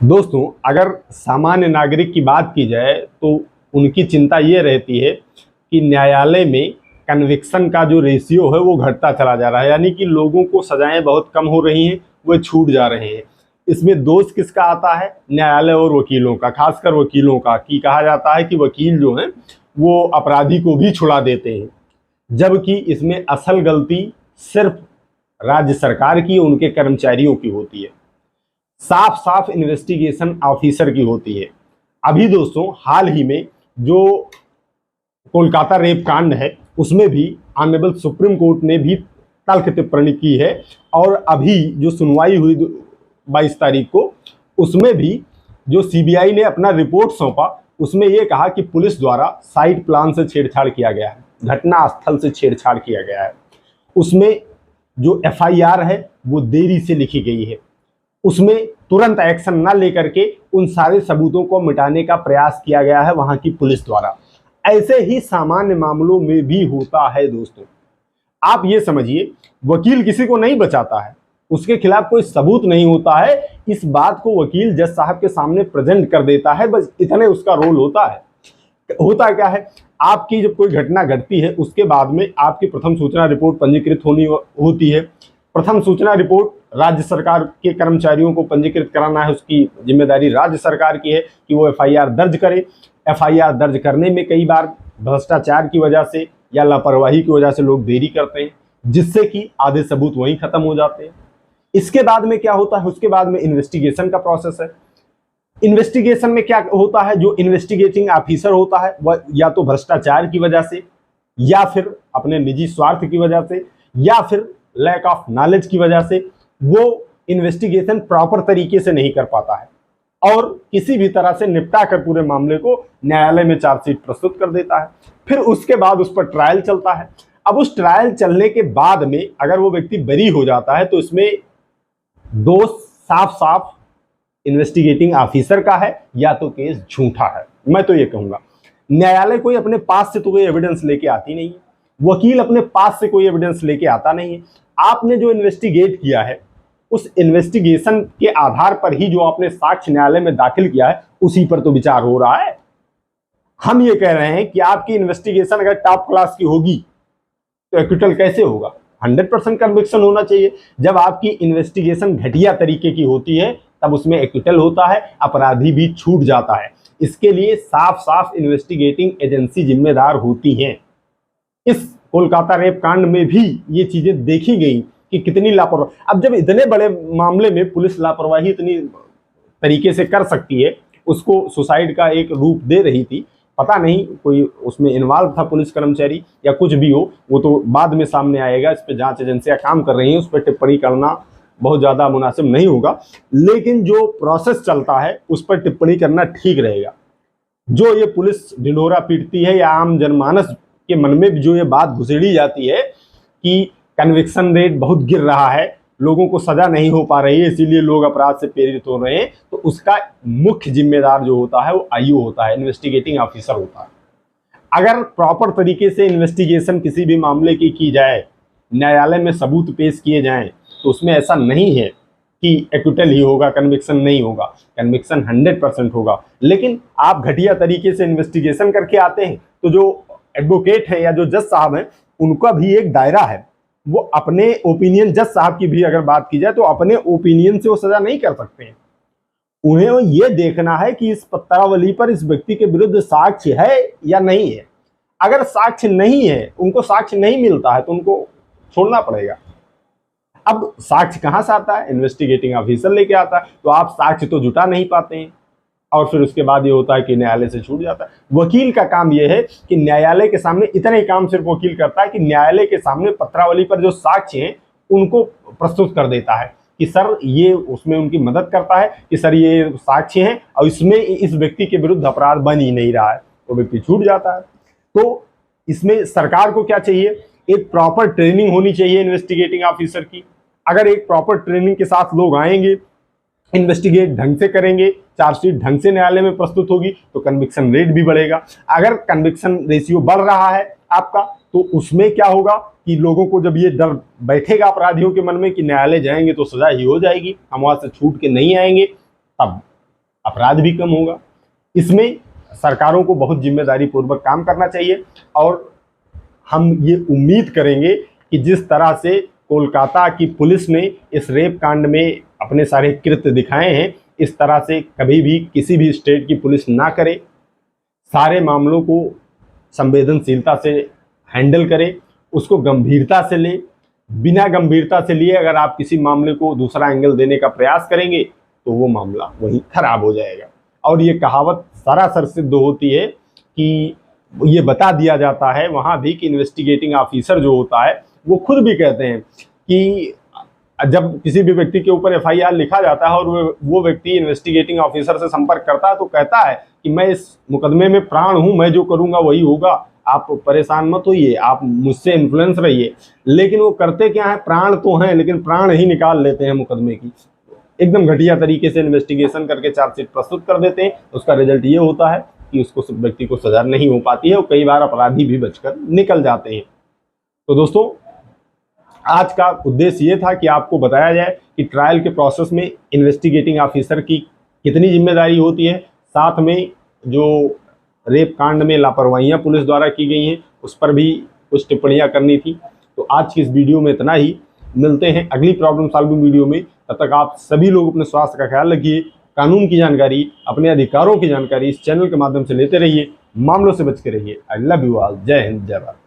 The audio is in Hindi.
दोस्तों, अगर सामान्य नागरिक की बात की जाए तो उनकी चिंता ये रहती है कि न्यायालय में कन्विक्शन का जो रेशियो है वो घटता चला जा रहा है, यानी कि लोगों को सजाएं बहुत कम हो रही हैं, वो छूट जा रहे हैं। इसमें दोष किसका आता है? न्यायालय और वकीलों का, खासकर वकीलों का। कि कहा जाता है कि वकील जो हैं वो अपराधी को भी छुड़ा देते हैं, जबकि इसमें असल गलती सिर्फ राज्य सरकार की, उनके कर्मचारियों की होती है, साफ साफ इन्वेस्टिगेशन ऑफिसर की होती है। अभी दोस्तों हाल ही में जो कोलकाता रेप कांड है उसमें भी ऑनरेबल सुप्रीम कोर्ट ने भी तल्ख टिप्पणी की है, और अभी जो सुनवाई हुई 22 तारीख को, उसमें भी जो सीबीआई ने अपना रिपोर्ट सौंपा उसमें यह कहा कि पुलिस द्वारा साइट प्लान से छेड़छाड़ किया गया है, घटना स्थल से छेड़छाड़ किया गया है। उसमें जो एफआईआर है वो देरी से लिखी गई है, उसमें तुरंत एक्शन ना लेकर के उन सारे सबूतों को मिटाने का प्रयास किया गया है वहां की पुलिस द्वारा। ऐसे ही सामान्य मामलों में भी होता है दोस्तों। आप ये समझिए, वकील किसी को नहीं बचाता है, उसके खिलाफ कोई सबूत नहीं होता है, इस बात को वकील जज साहब के सामने प्रेजेंट कर देता है, बस इतने उसका रोल होता है। होता क्या है, आपकी जब कोई घटना घटती है उसके बाद में आपकी प्रथम सूचना रिपोर्ट पंजीकृत होनी होती है। प्रथम सूचना रिपोर्ट राज्य सरकार के कर्मचारियों को पंजीकृत कराना है, उसकी जिम्मेदारी राज्य सरकार की है कि वो एफआईआर दर्ज करे। एफआईआर दर्ज करने में कई बार भ्रष्टाचार की वजह से या लापरवाही की वजह से लोग देरी करते हैं, जिससे कि आधे सबूत वहीं खत्म हो जाते हैं। इसके बाद में क्या होता है, उसके बाद में इन्वेस्टिगेशन का प्रोसेस है। इन्वेस्टिगेशन में क्या होता है, जो इन्वेस्टिगेटिंग ऑफिसर होता है वह या तो भ्रष्टाचार की वजह से, या फिर अपने निजी स्वार्थ की वजह से, या फिर लैक ऑफ नॉलेज की वजह से वो इन्वेस्टिगेशन प्रॉपर तरीके से नहीं कर पाता है और किसी भी तरह से निपटा कर पूरे मामले को न्यायालय में चार्जशीट प्रस्तुत कर देता है। फिर उसके बाद उस पर ट्रायल चलता है। अब उस ट्रायल चलने के बाद में अगर वो व्यक्ति बरी हो जाता है तो इसमें दोष साफ साफ इन्वेस्टिगेटिंग ऑफिसर का है या तो केस झूठा है। मैं तो ये कहूंगा, न्यायालय कोई अपने पास से तो कोई एविडेंस लेके आती नहीं है, वकील अपने पास से कोई एविडेंस लेके आता नहीं है। आपने जो इन्वेस्टिगेट किया है उस इन्वेस्टिगेशन के आधार पर ही जो आपने साक्ष्य न्यायालय में दाखिल किया है उसी पर तो विचार हो रहा है। हम ये कह रहे हैं कि आपकी इन्वेस्टिगेशन अगर टॉप क्लास की होगी तो एक्विटल कैसे होगा? 100% कन्विक्शन होना चाहिए। जब आपकी इन्वेस्टिगेशन घटिया तरीके की होती है तब उसमें एक्विटल होता है, अपराधी भी छूट जाता है। इसके लिए साफ साफ इन्वेस्टिगेटिंग एजेंसी जिम्मेदार होती हैं। इस कोलकाता रेप कांड में भी ये चीजें देखी गई कि कितनी लापरवाही। अब जब इतने बड़े मामले में पुलिस लापरवाही इतनी तरीके से कर सकती है, उसको सुसाइड का एक रूप दे रही थी, पता नहीं कोई उसमें इन्वॉल्व था पुलिस कर्मचारी या कुछ भी हो, वो तो बाद में सामने आएगा। इस पर जांच एजेंसियां काम कर रही हैं, उस पर टिप्पणी करना बहुत ज़्यादा मुनासिब नहीं होगा, लेकिन जो प्रोसेस चलता है उस पर टिप्पणी करना ठीक रहेगा। जो ये पुलिस ढिंढोरा पीटती है या आम जनमानस के मन में जो ये बात घुसेड़ी जाती है कि कन्विक्शन रेट बहुत गिर रहा है, लोगों को सजा नहीं हो पा रही है, इसीलिए लोग अपराध से प्रेरित हो रहे हैं, तो उसका मुख्य जिम्मेदार जो होता है वो आईओ होता है, इन्वेस्टिगेटिंग ऑफिसर होता है। अगर प्रॉपर तरीके से इन्वेस्टिगेशन किसी भी मामले की जाए, न्यायालय में सबूत पेश किए जाएं, तो उसमें ऐसा नहीं है कि एक्विटल ही होगा, कन्विक्शन नहीं होगा। कन्विक्शन 100% होगा। लेकिन आप घटिया तरीके से इन्वेस्टिगेशन करके आते हैं तो जो एडवोकेट है या जो जज साहब हैं उनका भी एक दायरा है, वो अपने ओपिनियन, जज साहब की भी अगर बात की जाए तो अपने ओपिनियन से वो सजा नहीं कर सकते हैं। उन्हें ये देखना है कि इस पत्रावली पर इस व्यक्ति के विरुद्ध साक्ष्य है या नहीं है। अगर साक्ष्य नहीं है, उनको साक्ष्य नहीं मिलता है तो उनको छोड़ना पड़ेगा। अब साक्ष्य कहां से आता है? इन्वेस्टिगेटिंग ऑफिसर लेके आता है। तो आप साक्ष्य तो जुटा नहीं पाते हैं और फिर उसके बाद ये होता है कि न्यायालय से छूट जाता है। वकील का काम ये है कि न्यायालय के सामने, इतने काम सिर्फ वकील करता है कि न्यायालय के सामने पत्रावली पर जो साक्ष्य हैं उनको प्रस्तुत कर देता है कि सर ये, उसमें उनकी मदद करता है कि सर ये साक्ष्य हैं और इसमें इस व्यक्ति के विरुद्ध अपराध बन ही नहीं रहा है, तो व्यक्ति छूट जाता है। तो इसमें सरकार को क्या चाहिए? एक प्रॉपर ट्रेनिंग होनी चाहिए इन्वेस्टिगेटिंग ऑफिसर की। अगर एक प्रॉपर ट्रेनिंग के साथ लोग आएंगे, इन्वेस्टिगेट ढंग से करेंगे, चार्जशीट ढंग से न्यायालय में प्रस्तुत होगी तो कन्विक्शन रेट भी बढ़ेगा। अगर कन्विक्शन रेशियो बढ़ रहा है आपका तो उसमें क्या होगा कि लोगों को जब ये डर बैठेगा अपराधियों के मन में कि न्यायालय जाएंगे तो सजा ही हो जाएगी, हम वहां से छूट के नहीं आएंगे, तब अपराध भी कम होगा। इसमें सरकारों को बहुत जिम्मेदारी पूर्वक काम करना चाहिए और हम ये उम्मीद करेंगे कि जिस तरह से कोलकाता की पुलिस ने इस रेप कांड में अपने सारे कृत्य दिखाए हैं, इस तरह से कभी भी किसी भी स्टेट की पुलिस ना करे, सारे मामलों को संवेदनशीलता से हैंडल करे, उसको गंभीरता से ले। बिना गंभीरता से लिए अगर आप किसी मामले को दूसरा एंगल देने का प्रयास करेंगे तो वो मामला वहीं खराब हो जाएगा। और ये कहावत सरासर सिद्ध होती है कि ये बता दिया जाता है वहाँ भी कि इन्वेस्टिगेटिंग ऑफिसर जो होता है वो खुद भी कहते हैं कि जब किसी भी व्यक्ति के ऊपर एफआईआर लिखा जाता है और वो व्यक्ति इन्वेस्टिगेटिंग ऑफिसर से संपर्क करता है तो कहता है कि मैं इस मुकदमे में प्राण हूं, मैं जो करूंगा वही होगा, आप परेशान मत होइए, आप मुझसे इन्फ्लुएंस रहिए। लेकिन वो करते क्या है, प्राण तो हैं लेकिन प्राण ही निकाल लेते हैं मुकदमे की। एकदम घटिया तरीके से इन्वेस्टिगेशन करके चार्जशीट प्रस्तुत कर देते हैं। उसका रिजल्ट ये होता है कि उसको व्यक्ति को सजा नहीं हो पाती है और कई बार अपराधी भी बचकर निकल जाते हैं। तो दोस्तों, आज का उद्देश्य ये था कि आपको बताया जाए कि ट्रायल के प्रोसेस में इन्वेस्टिगेटिंग ऑफिसर की कितनी जिम्मेदारी होती है, साथ में जो रेप कांड में लापरवाहियां पुलिस द्वारा की गई हैं उस पर भी कुछ टिप्पणियां करनी थी। तो आज की इस वीडियो में इतना ही। मिलते हैं अगली प्रॉब्लम सॉल्विंग वीडियो में। तब तक आप सभी लोग अपने स्वास्थ्य का ख्याल रखिए, कानून की जानकारी, अपने अधिकारों की जानकारी इस चैनल के माध्यम से लेते रहिए, मामलों से बच के रहिए। I love you all. जय हिंद, जय भारत।